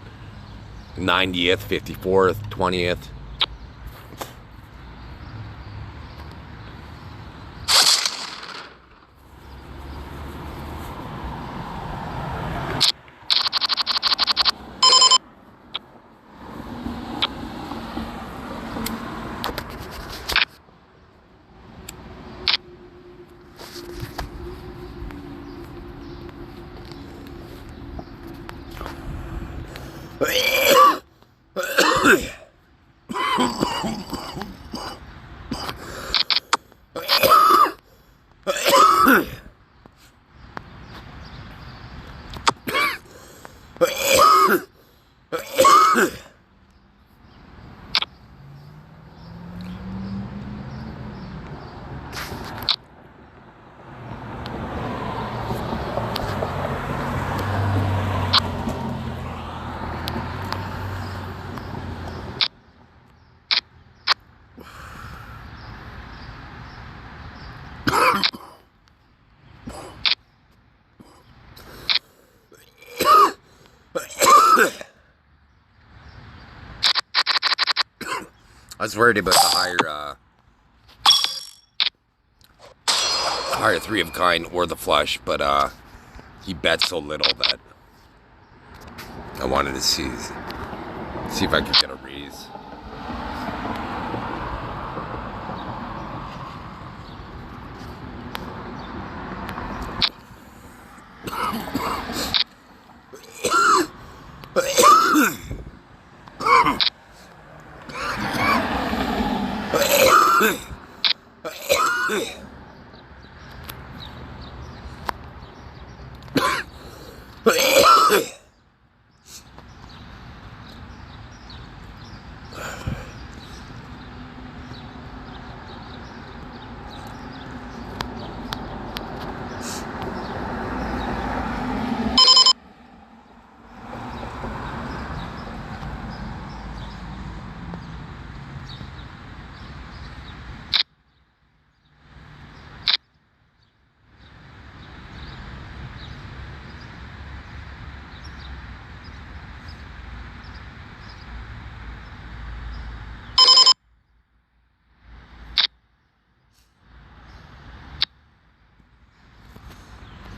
54th, 20th. I was worried about the higher 3 of kind or the flush, but he bet so little that I wanted to see if I could get a raise.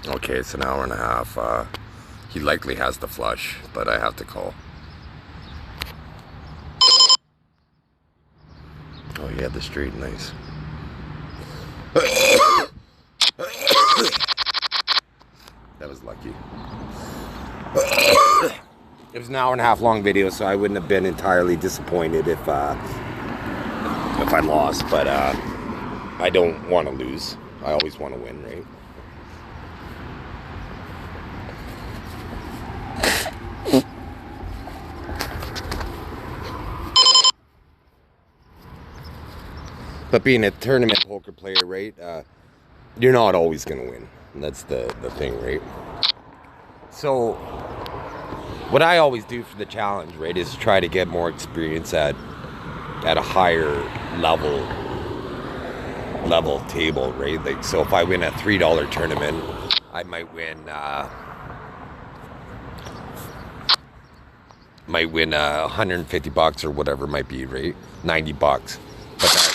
Okay, it's an hour and a half. He likely has the flush, but I have to call. Oh, he had the straight, nice. That was lucky. It was an hour and a half long video, so I wouldn't have been entirely disappointed if I lost, but I don't want to lose. I always want to win, right? But being a tournament poker player, right, you're not always going to win. That's the thing, right? So what I always do for the challenge, right, is try to get more experience at a higher level table, right? Like, so if I win a $3 tournament, I might win $150 or whatever it might be, right? $90. But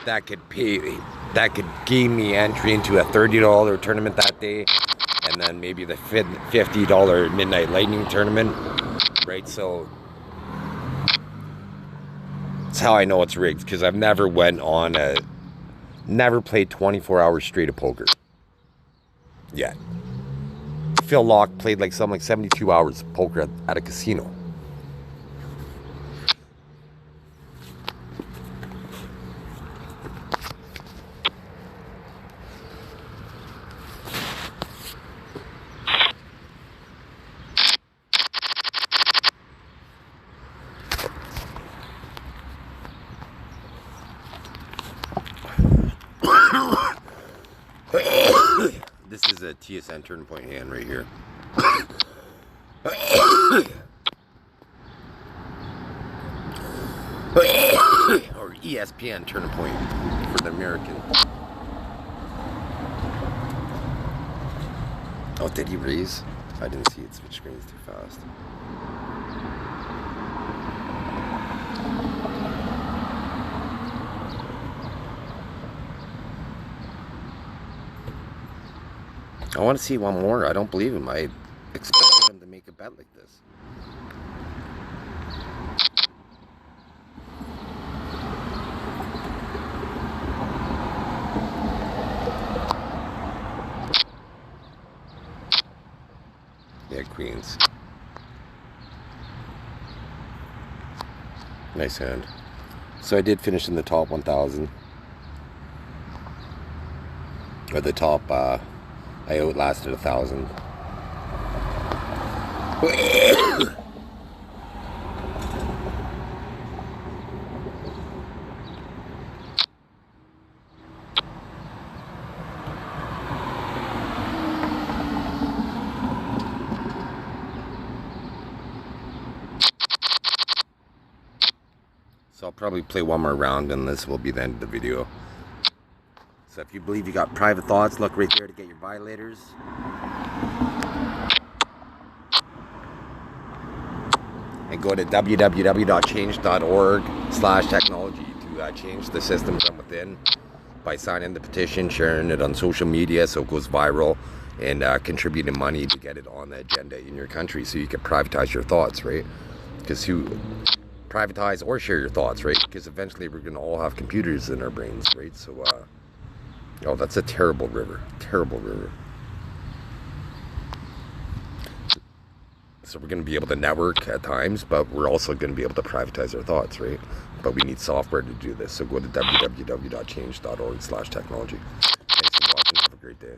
that could gain me entry into a $30 tournament that day, and then maybe the $50 Midnight Lightning tournament, right? So that's how I know it's rigged, because I've never played 24 hours straight of poker yet. Phil Locke played like 72 hours of poker at a casino. This is a TSN turn point hand right here. Or ESPN turn point for the American. Oh, did he raise? I didn't see it. Switch screens too fast. I want to see one more. I don't believe him. I expected him to make a bet like this. Yeah, queens. Nice hand. So I did finish in the top 1,000. Or the top, I outlasted 1,000. So I'll probably play one more round and this will be the end of the video. So if you believe you got private thoughts, look right there to get your violators. And go to www.change.org/technology to change the system from within by signing the petition, sharing it on social media so it goes viral, and contributing money to get it on the agenda in your country so you can privatize your thoughts, right? Because privatize or share your thoughts, right? Because eventually we're going to all have computers in our brains, right? So, oh, that's a terrible river. Terrible river. So we're going to be able to network at times, but we're also going to be able to privatize our thoughts, right? But we need software to do this. So go to www.change.org/technology. Thanks for watching. Have a great day.